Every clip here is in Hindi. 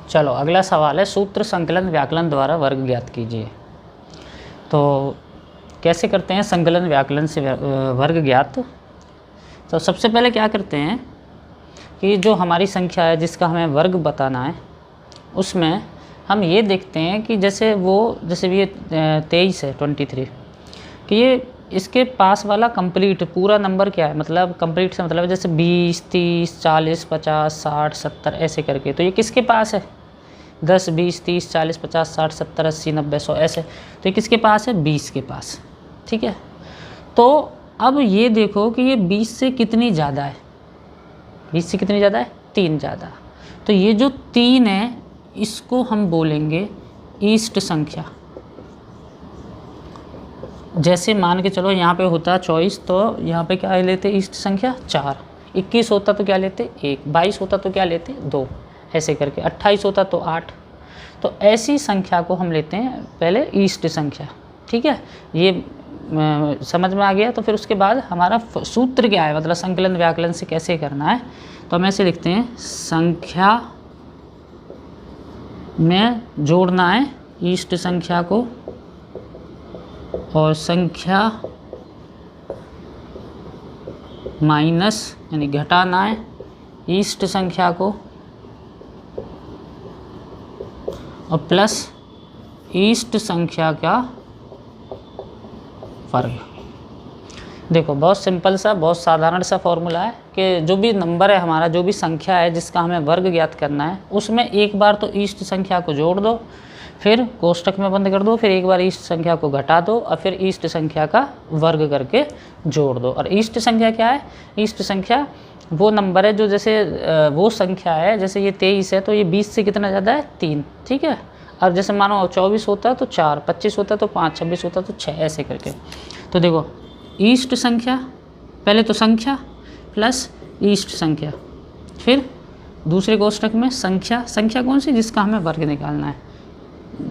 चलो अगला सवाल है, सूत्र संकलन व्याकलन द्वारा वर्ग ज्ञात कीजिए। तो कैसे करते हैं संकलन व्याकलन से वर्ग ज्ञात? तो सबसे पहले क्या करते हैं कि जो हमारी संख्या है जिसका हमें वर्ग बताना है, उसमें हम ये देखते हैं कि जैसे भी ये 23 है 23, कि ये इसके पास वाला कंप्लीट पूरा नंबर क्या है, मतलब कंप्लीट से मतलब जैसे 20, 30, 40, 50, 60, 70 ऐसे करके। तो ये किसके पास है? 10, 20, 30, 40, 50, 60, 70, 80, 90, 100 ऐसे। तो ये किसके पास है? 20 के पास। ठीक है। तो अब ये देखो कि ये 20 से कितनी ज़्यादा है? 20 से कितनी ज़्यादा है? 3 ज़्यादा। तो ये जो 3 है इसको हम बोलेंगे ईष्ट संख्या। जैसे मान के चलो यहाँ पे होता 24, तो यहाँ पे क्या लेते? ईष्ट संख्या 4। 21 होता तो क्या लेते? 1। 22 होता तो क्या लेते? 2। ऐसे करके 28 होता तो 8। तो ऐसी संख्या को हम लेते हैं पहले ईष्ट संख्या। ठीक है, ये समझ में आ गया। तो फिर उसके बाद हमारा सूत्र क्या है, मतलब संकलन व्याकलन से कैसे करना है। तो हम ऐसे लिखते हैं, संख्या में जोड़ना है ईष्ट संख्या को और संख्या माइनस यानी घटाना है ईष्ट संख्या को और प्लस ईष्ट संख्या का वर्ग। देखो बहुत सिंपल सा, बहुत साधारण सा फॉर्मूला है कि जो भी नंबर है हमारा, जो भी संख्या है जिसका हमें वर्ग ज्ञात करना है, उसमें एक बार तो ईष्ट संख्या को जोड़ दो, फिर कोष्टक में बंद कर दो, फिर एक बार ईष्ट संख्या को घटा दो और फिर ईष्ट संख्या का वर्ग करके जोड़ दो। और ईष्ट संख्या क्या है? ईष्ट संख्या वो नंबर है जो जैसे वो संख्या है, जैसे ये 23 है तो ये 20 से कितना ज़्यादा है? 3। ठीक है। और जैसे मानो 24 होता तो 4, 25 होता तो 5, 26 होता तो 6, ऐसे करके। तो देखो ईष्ट संख्या, पहले तो संख्या प्लस ईष्ट संख्या, फिर दूसरे कोष्टक में संख्या। संख्या कौन सी? जिसका हमें वर्ग निकालना है।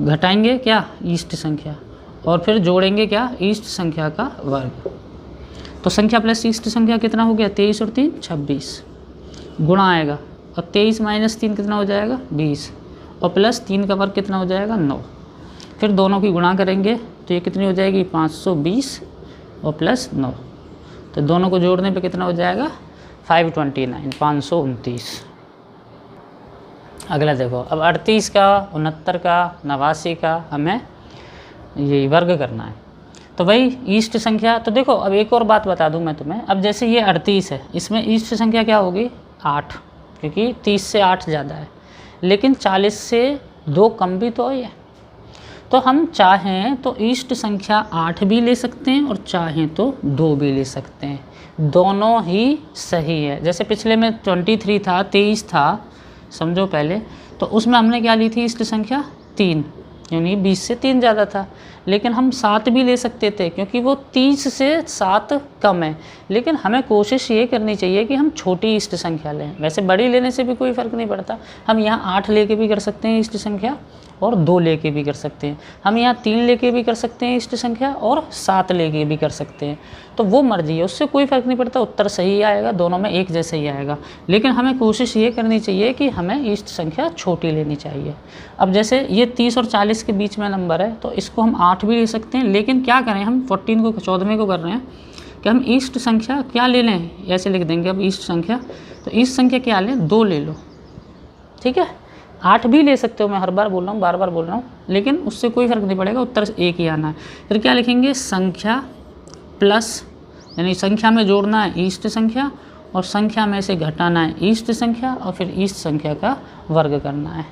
घटाएंगे क्या? ईष्ट संख्या, और फिर जोड़ेंगे क्या? ईष्ट संख्या का वर्ग। तो संख्या प्लस ईष्ट संख्या कितना हो गया? 23 और 3 26, गुणा आएगा और 23 माइनस 3 कितना हो जाएगा? 20, और प्लस 3 का वर्ग कितना हो जाएगा? 9। फिर दोनों की गुणा करेंगे तो ये कितनी हो जाएगी? 520 और प्लस 9। तो दोनों को जोड़ने पे कितना हो जाएगा? 529, 529। अगला देखो, अब 38 का, 69 का, 89 का हमें ये वर्ग करना है। तो वही ईष्ट संख्या। तो देखो अब एक और बात बता दूं मैं तुम्हें, अब जैसे ये 38 है, इसमें ईष्ट संख्या क्या होगी? 8, क्योंकि 30 से 8 ज़्यादा है, लेकिन 40 से 2 कम भी तो है। तो हम चाहें तो ईष्ट संख्या 8 भी ले सकते हैं और चाहें तो 2 भी ले सकते हैं, दोनों ही सही है। जैसे पिछले में 23 था, 23 था, समझो पहले, तो उसमें हमने क्या ली थी? ईष्ट संख्या 3, यानी 20 से 3 ज़्यादा था। लेकिन हम 7 भी ले सकते थे क्योंकि वो 30 से 7 कम है। लेकिन हमें कोशिश ये करनी चाहिए कि हम छोटी ईष्ट संख्या लें। वैसे बड़ी लेने से भी कोई फ़र्क नहीं पड़ता, हम यहाँ 8 लेके भी कर सकते हैं ईष्ट संख्या और 2 लेके भी कर सकते हैं। हम यहाँ 3 लेके भी कर सकते हैं ईष्ट संख्या और 7 लेके भी कर सकते हैं। तो वो मर्जी है, उससे कोई फ़र्क नहीं पड़ता, उत्तर सही आएगा, दोनों में एक जैसा ही आएगा। लेकिन हमें कोशिश ये करनी चाहिए कि हमें ईष्ट संख्या छोटी लेनी चाहिए। अब जैसे ये 30 और 40 के बीच में नंबर है तो इसको हम 8 भी ले सकते हैं। लेकिन क्या करें, हम 14 को 14वें को कर रहे हैं कि हम ईष्ट संख्या क्या ले लें, ऐसे लिख देंगे अब ईष्ट संख्या। तो ईष्ट संख्या क्या लें? 2 ले लो। ठीक है, 8 भी ले सकते हो, मैं हर बार बोल रहा हूँ, बार बार बोल रहा हूँ, लेकिन उससे कोई फ़र्क नहीं पड़ेगा, उत्तर एक ही आना है। फिर क्या लिखेंगे? संख्या प्लस, यानी संख्या में जोड़ना है ईष्ट संख्या और संख्या में से घटाना है ईष्ट संख्या और फिर ईष्ट संख्या का वर्ग करना है।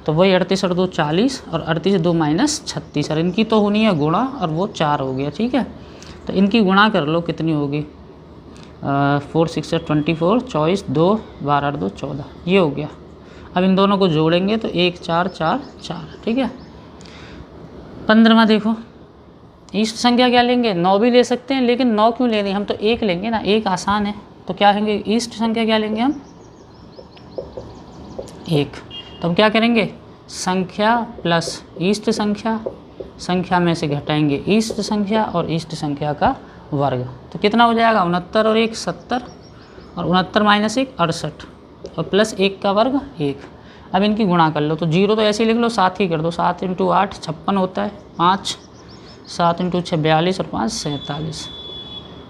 तो वही 38 और 2 40 और 38 2 माइनस 36, और इनकी तो होनी है गुणा और वो 4 हो गया। ठीक है, तो इनकी गुणा कर लो, कितनी होगी? 4 6 24, 24 2 12 2 14, ये हो गया। अब इन दोनों को जोड़ेंगे तो 1 4 4 4। ठीक है, 15वां देखो, ईष्ट संख्या क्या लेंगे? 9 भी ले सकते हैं, लेकिन 9 क्यों लेनी? हम तो 1 लेंगे ना, 1 आसान है। तो क्या लेंगे? ईष्ट संख्या क्या लेंगे हम? 1। तो हम क्या करेंगे? संख्या प्लस ईष्ट संख्या, संख्या में से घटाएंगे ईष्ट संख्या और ईष्ट संख्या का वर्ग। तो कितना हो जाएगा? 69 और 1 70, और 69 माइनस 1 68, और प्लस 1 का वर्ग 1। अब इनकी गुणा कर लो, तो 0 तो ऐसे ही लिख लो, 7 ही कर दो। 7 × 8 56 होता है, 5 7 × 6 42 और 5 47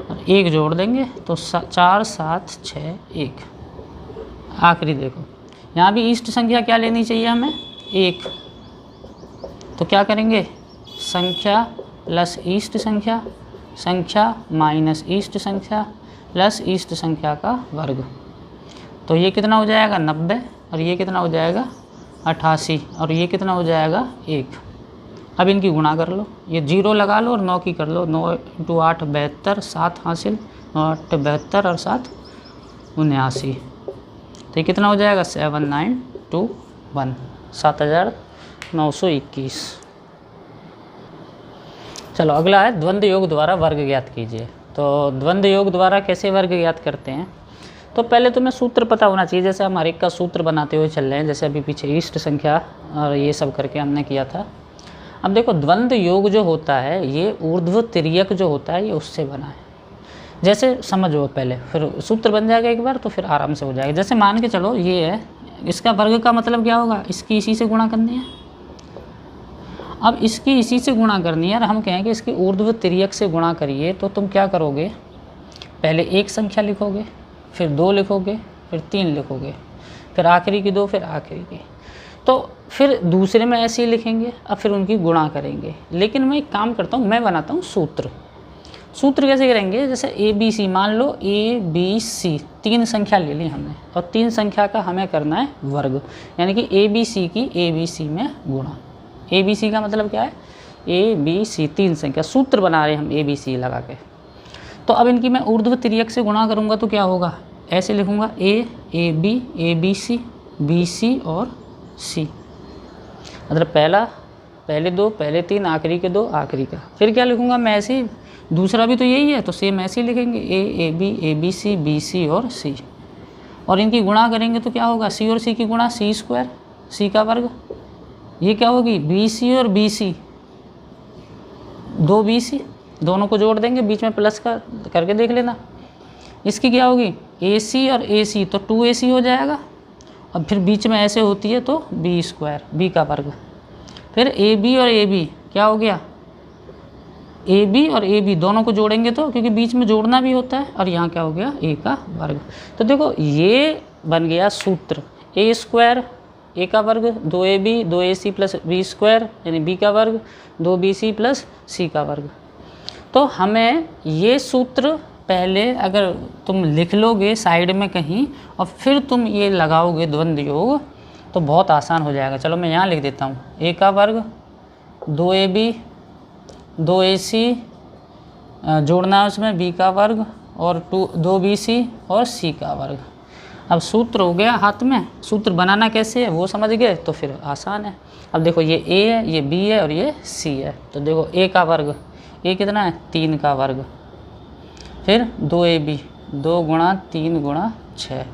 और 1 जोड़ देंगे तो 4 7 6 1। आखिरी देखो यहाँ भी ईस्ट संख्या क्या लेनी चाहिए हमें, 1। तो क्या करेंगे, संख्या प्लस ईस्ट संख्या, संख्या माइनस ईस्ट संख्या प्लस ईस्ट संख्या का वर्ग। तो ये कितना हो जाएगा 90 और ये कितना हो जाएगा 88 और ये कितना हो जाएगा 1। अब इनकी गुणा कर लो, ये 0 लगा लो और 9 की कर लो। 9 × 8 72, 7 हासिल, 9 8 72 और 7 79। तो ये कितना हो जाएगा 7921, 7921। चलो अगला है द्वंद्व योग द्वारा वर्ग ज्ञात कीजिए। तो द्वंद्व योग द्वारा कैसे वर्ग ज्ञात करते हैं, तो पहले तुम्हें सूत्र पता होना चाहिए। जैसे हम हर एक का सूत्र बनाते हुए चल रहे हैं, जैसे अभी पीछे ईस्ट संख्या और ये सब करके हमने किया था। अब देखो द्वंद्व योग जो होता है ये ऊर्ध्व तिर्यक जो होता है ये उससे बना है। जैसे समझो पहले, फिर सूत्र बन जाएगा एक बार तो फिर आराम से हो जाएगा। जैसे मान के चलो ये है, इसका वर्ग का मतलब क्या होगा, इसकी इसी से गुणा करनी है। अब इसकी इसी से गुणा करनी है और हम कहें कि इसकी ऊर्ध्व तिर्यक से गुणा करिए, तो तुम क्या करोगे, पहले एक संख्या लिखोगे, फिर 2 लिखोगे, फिर 3 लिखोगे, फिर आखिरी की 2, फिर आखिरी की। तो फिर दूसरे में ऐसे ही लिखेंगे, अब फिर उनकी गुणा करेंगे। लेकिन मैं एक काम करता हूँ, मैं बनाता हूँ सूत्र। सूत्र कैसे करेंगे, जैसे ABC, मान लो ABC 3 संख्या ले ली हमने और 3 संख्या का हमें करना है वर्ग, यानी कि ABC की ABC में गुणा। ABC का मतलब क्या है, ABC 3 संख्या, सूत्र बना रहे हैं हम ABC लगा के। तो अब इनकी मैं ऊर्ध्व तिर्यक से गुणा करूँगा तो क्या होगा, ऐसे लिखूँगा AB ABC BC और C, मतलब पहले 2, पहले 3, आखिरी के 2, आखिरी का। फिर क्या लिखूँगा मैं ऐसे ही, दूसरा भी तो यही है तो सेम ऐसे ही लिखेंगे AB ABC BC और C, और इनकी गुणा करेंगे तो क्या होगा, C और C की गुणा C², C का वर्ग। ये क्या होगी, BC और BC, 2 BC, दोनों को जोड़ देंगे, बीच में प्लस का करके देख लेना। इसकी क्या होगी, AC और AC, तो 2AC हो जाएगा, और फिर बीच में ऐसे होती है तो B², B का वर्ग। फिर AB और AB क्या हो गया, AB और AB दोनों को जोड़ेंगे तो, क्योंकि बीच में जोड़ना भी होता है, और यहाँ क्या हो गया A का वर्ग। तो देखो ये बन गया सूत्र, A² A का वर्ग, 2AB 2AC प्लस B² यानी B का वर्ग, 2BC प्लस C का वर्ग। तो हमें ये सूत्र पहले अगर तुम लिख लोगे साइड में कहीं और फिर तुम ये लगाओगे द्वंद्व योग तो बहुत आसान हो जाएगा। चलो मैं यहाँ लिख देता हूँ, A का वर्ग 2AB 2AC जोड़ना है उसमें B का वर्ग और 2BC और C का वर्ग। अब सूत्र हो गया हाथ में, सूत्र बनाना कैसे है वो समझ गए तो फिर आसान है। अब देखो ये A है, ये B है और ये C है। तो देखो A का वर्ग, A कितना है 3 का वर्ग, फिर 2AB 2 गुणा 3 गुणा 6,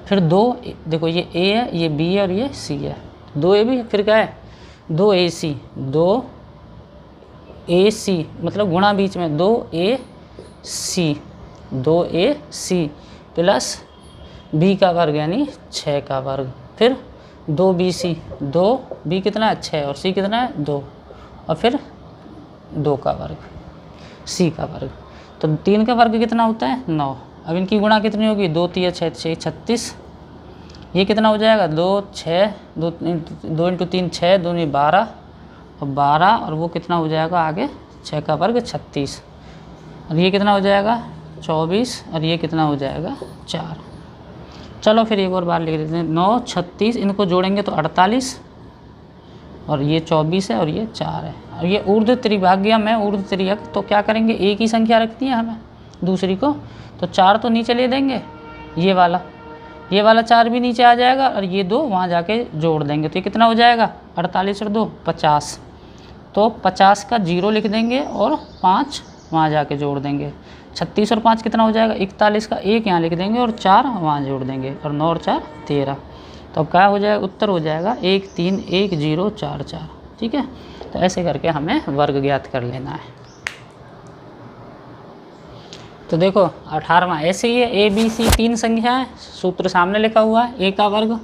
फिर 2, देखो ये A है, ये B है और ये C है, 2AB, फिर क्या है 2AC 2AC मतलब गुणा बीच में 2AC प्लस B का वर्ग यानी 6 का वर्ग, फिर 2BC 2B कितना है 6 और C कितना है 2, और फिर 2 का वर्ग C का वर्ग। तो 3 का वर्ग कितना होता है 9। अब इनकी गुणा कितनी होगी, 2 3 6 6 36, ये कितना हो जाएगा 2 6 2 × 3 6 2 12 और 12, और वो कितना हो जाएगा आगे 6 का वर्ग 36, और ये कितना हो जाएगा 24, और ये कितना हो जाएगा 4। चलो फिर एक और बार लिख देते हैं, 9 36, इनको जोड़ेंगे तो 48, और ये 24 है और ये 4 है, और ये ऊर्ध्व त्रिभाज्य में ऊर्ध्व तिर्यक, तो क्या करेंगे एक ही संख्या रखती है हमें दूसरी को, तो 4 तो नीचे ले देंगे, ये वाला 4 भी नीचे आ जाएगा, और ये 2 वहाँ जाके जोड़ देंगे तो ये कितना हो जाएगा 48 और 2 50, तो 50 का 0 लिख देंगे और 5 वहाँ जाके जोड़ देंगे। 36 और 5 कितना हो जाएगा 41 का 1 यहाँ लिख देंगे और 4 वहाँ जोड़ देंगे, और 9 और 4 13। तो अब क्या हो जाएगा, उत्तर हो जाएगा 1 3 1 0 4 4। ठीक है, तो ऐसे करके हमें वर्ग ज्ञात कर लेना है। तो देखो 18वां ऐसे ही है, ABC 3 संख्या है, सूत्र सामने लिखा हुआ है, A का वर्ग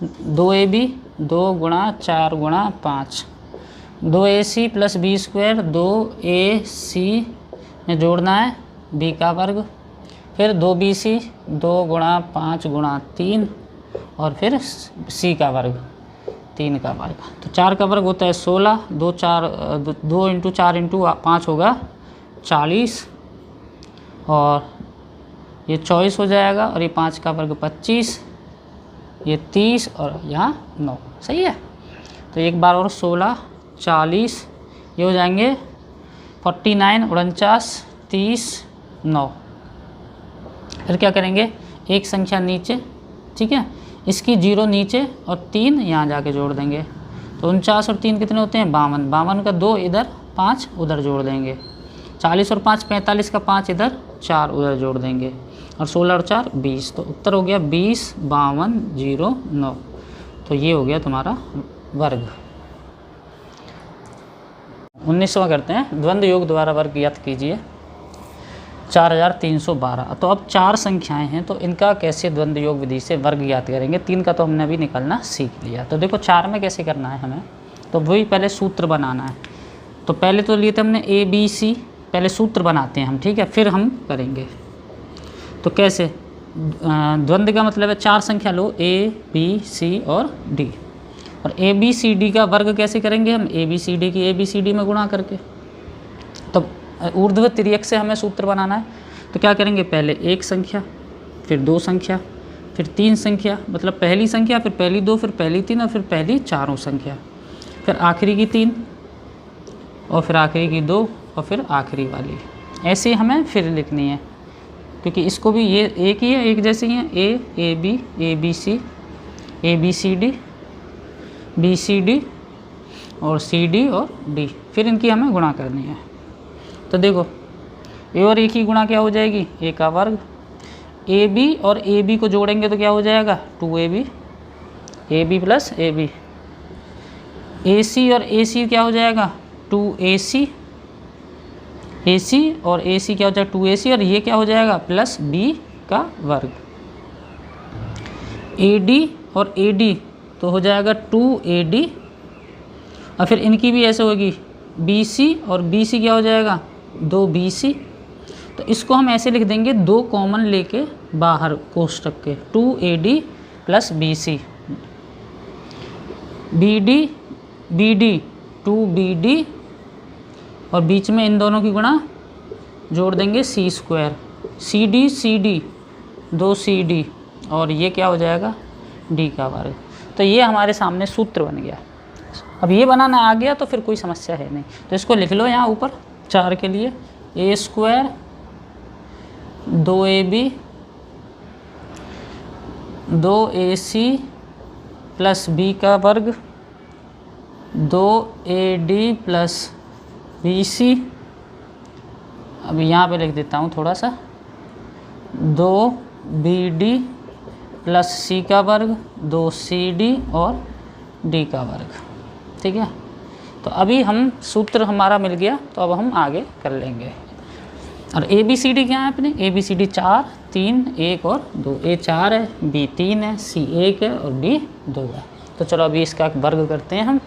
2ab 2 गुणा 4 गुणा 5, 2ac plus B square 2ac में जोड़ना है b का वर्ग, फिर 2bc 2 गुणा 5 गुणा 3 और फिर c का वर्ग 3 का वर्ग। तो 4 का वर्ग होता है 16, 2 इंटू 4 इंटू 5 होगा 40 और ये 24 हो जाएगा और ये 5 का वर्ग 25, ये 30 और यहाँ 9। सही है। तो एक बार और 16 40 ये हो जाएंगे 49 49 30 9। फिर क्या करेंगे, एक संख्या नीचे, ठीक है, इसकी 0 नीचे और 3 यहाँ जाके जोड़ देंगे। तो 49 और 3 कितने होते हैं 52, 52 का 2 इधर 5 उधर जोड़ देंगे, 40 और 5 45 का 5 इधर 4 उधर जोड़ देंगे और 16 और 4 20। तो उत्तर हो गया 20 52 0 9। तो ये हो गया तुम्हारा वर्ग। 19वां करते हैं, द्वंद्व योग द्वारा वर्ग ज्ञात कीजिए 4312। तो अब 4 संख्याएं हैं तो इनका कैसे द्वंद्व योग विधि से वर्ग ज्ञात करेंगे। 3 का तो हमने अभी निकालना सीख लिया। तो देखो 4 में कैसे करना है हमें, तो वही पहले सूत्र बनाना है। तो पहले तो लिए थे हमने ABC, पहले सूत्र बनाते हैं हम, ठीक है, फिर हम करेंगे। तो कैसे, द्वंद्व का मतलब है 4 संख्या लो A B C और D, और ABCD का वर्ग कैसे करेंगे हम, ABCD की ABCD में गुणा करके। तो ऊर्ध्व तिर्यक से हमें सूत्र बनाना है। तो क्या करेंगे, पहले एक संख्या, फिर 2 संख्या, फिर 3 संख्या, मतलब पहली संख्या, फिर पहली 2, फिर पहली 3 और फिर पहली 4 संख्या, फिर आखिरी की 3 और फिर आखिरी की 2 और फिर आखिरी वाली। ऐसे हमें फिर लिखनी है, क्योंकि इसको भी ये एक ही है, एक जैसे ही है, A B ABC ABCD BCD और CD और D, फिर इनकी हमें गुणा करनी है। तो देखो A और A की गुणा क्या हो जाएगी, A का वर्ग, AB और AB को जोड़ेंगे तो क्या हो जाएगा 2AB, AB plus AB, AC और AC क्या हो जाएगा 2AC, AC और AC क्या हो जाएगा 2AC, और ये क्या हो जाएगा प्लस B का वर्ग, AD और AD तो हो जाएगा 2AD, और फिर इनकी भी ऐसे होगी BC और BC क्या हो जाएगा 2BC। तो इसको हम ऐसे लिख देंगे, 2 कॉमन लेके बाहर कोष्टक के, 2AD plus BC, BD 2BD और बीच में इन दोनों की गुणा जोड़ देंगे C स्क्वायर, CD 2CD और ये क्या हो जाएगा D का वर्ग। तो ये हमारे सामने सूत्र बन गया। अब ये बनाना आ गया तो फिर कोई समस्या है नहीं। तो इसको लिख लो यहाँ ऊपर 4 के लिए, A square 2AB 2AC plus B का वर्ग 2AD प्लस BC। अब यहाँ पे लिख देता हूँ थोड़ा सा, 2BD प्लस C का वर्ग 2CD और D का वर्ग। ठीक है, तो अभी हम सूत्र हमारा मिल गया, तो अब हम आगे कर लेंगे। और ABCD क्या है अपने, ABCD 4 3 1 और 2, A 4 है, B 3 है, C 1 है और D 2 है। तो चलो अभी इसका वर्ग करते हैं हम।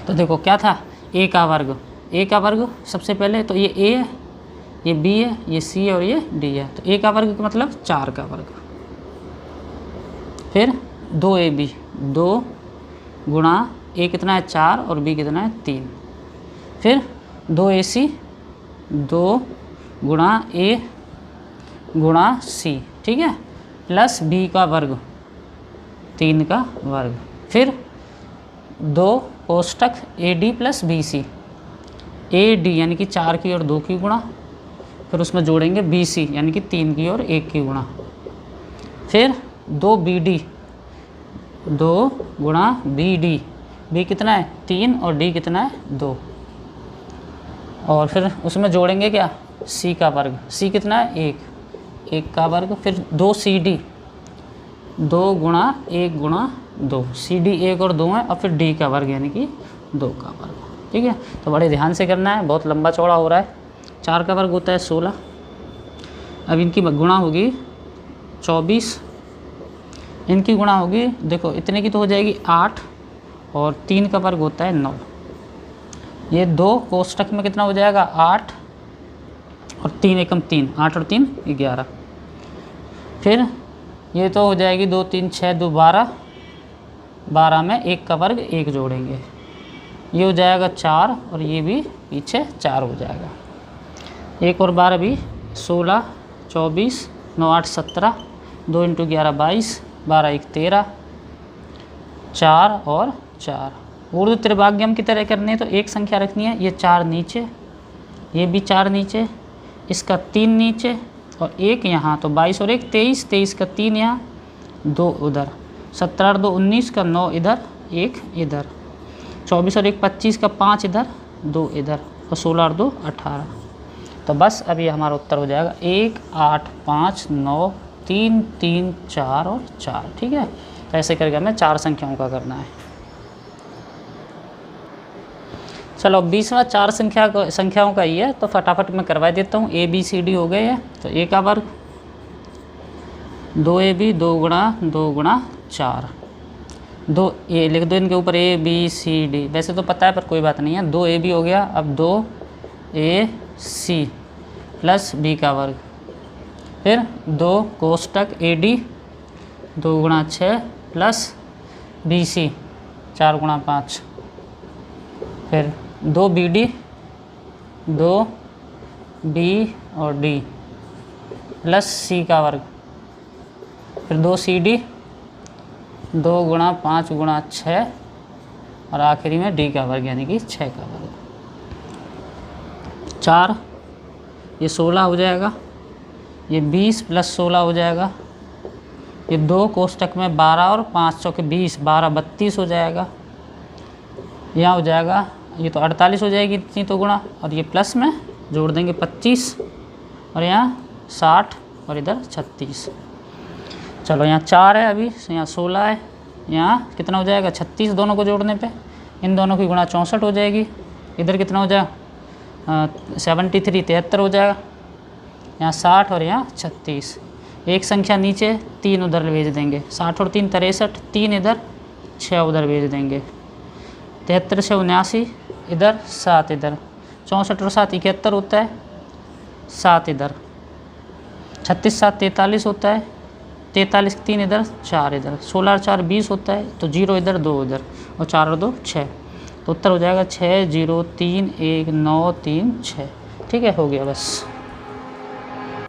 तो देखो क्या था, A का वर्ग, A का वर्ग सबसे पहले तो ये A है, ये B है, ये C है और ये D है। तो A का वर्ग का मतलब 4 का वर्ग, फिर 2AB 2 गुणा A कितना है 4 और B कितना है 3, फिर 2AC 2 गुणा A गुणा C, ठीक है, प्लस B का वर्ग 3 का वर्ग, फिर 2 कोष्टक AD प्लस BC, AD यानी कि 4 की और 2 की गुणा, फिर उसमें जोड़ेंगे BC यानी कि 3 की और 1 की गुणा, फिर 2BD 2 गुणा BD, B कितना है 3 और D कितना है 2, और फिर उसमें जोड़ेंगे क्या C का वर्ग, C कितना है 1 का वर्ग, फिर 2CD 2 गुणा 1 गुणा 2, CD 1 और 2 है, और फिर D का वर्ग यानी कि 2 का वर्ग। ठीक है, तो बड़े ध्यान से करना है, बहुत लंबा चौड़ा हो रहा है। 4 का वर्ग होता है 16, अब इनकी गुणा होगी 24, इनकी गुणा होगी, देखो इतने की तो हो जाएगी 8 और 3 का वर्ग होता है 9। ये 2 कोष्टक में कितना हो जाएगा 8 और 3 एकम 3, 8 और 3 11। फिर ये तो हो जाएगी 2 3 6 2 12, 12 में 1 का वर्ग 1 जोड़ेंगे, ये हो जाएगा 4 और ये भी पीछे 4 हो जाएगा। 1 और 12 भी 16 24 9 8 17, 2 × 11 22, 12 1 13, 4 और 4। ऊर्ध्व त्रिभाग्यम की तरह करने तो एक संख्या रखनी है, ये 4 नीचे, ये भी 4 नीचे, इसका 3 नीचे और 1 यहाँ, तो 22 और 1 23, 23 का 3 यहाँ, 2 उधर, 17 और 2 19 का 9 इधर, 1 इधर, 24 और 1 25 का 5 इधर, 2 इधर और 16 और 2 18। तो बस अब ये हमारा उत्तर हो जाएगा 1 8 5 9 3 3 4 और 4। ठीक है, तो ऐसे करके हमें 4 संख्याओं का करना है। चलो 20वां 4 संख्याओं का ही है, तो फटाफट मैं करवा देता हूँ। ABCD हो गए हैं, तो A का वर्ग 2AB 2 गुणा 4, 2A लिख दो इनके ऊपर ABCD, वैसे तो पता है पर कोई बात नहीं है। 2AB हो गया, अब 2AC प्लस B का वर्ग, फिर 2 कोष्टक AD 2 गुणा 6 प्लस BC 4 गुणा 5, फिर 2 BD 2 B और D प्लस C का वर्ग, फिर 2 CD 2 गुणा 5 गुणा 6 और आखिरी में D का वर्ग यानी कि 6 का वर्ग। 4 ये 16 हो जाएगा, ये 20 प्लस 16 हो जाएगा, ये 2 कोष्टक में 12 और 5 चौके 20, 12 32 हो जाएगा। यहाँ हो जाएगा, ये तो 48 हो जाएगी इतनी तो गुणा, और ये प्लस में जोड़ देंगे 25 और यहाँ 60 और इधर 36। चलो यहाँ 4 है अभी, यहाँ 16 है, यहाँ कितना हो जाएगा 36 दोनों को जोड़ने पे, इन दोनों की गुणा 64 हो जाएगी, इधर कितना हो जाएगा 73 73 हो जाएगा, यहाँ 60 और यहाँ 36। एक संख्या नीचे 3 उधर भेज देंगे, 60 और 3 63, 3 इधर 6 उधर भेज देंगे, 73 से 79 इधर, 7 इधर, 64 और 7 71 होता है, 7 इधर, 36 7 43 होता है, 43 3 इधर 4 इधर, 16 और 4 20 होता है, तो 0 इधर 2 इधर और 4 और 2 6, तो उत्तर हो जाएगा 6 0 3 1 9 3 6। ठीक है, हो गया बस।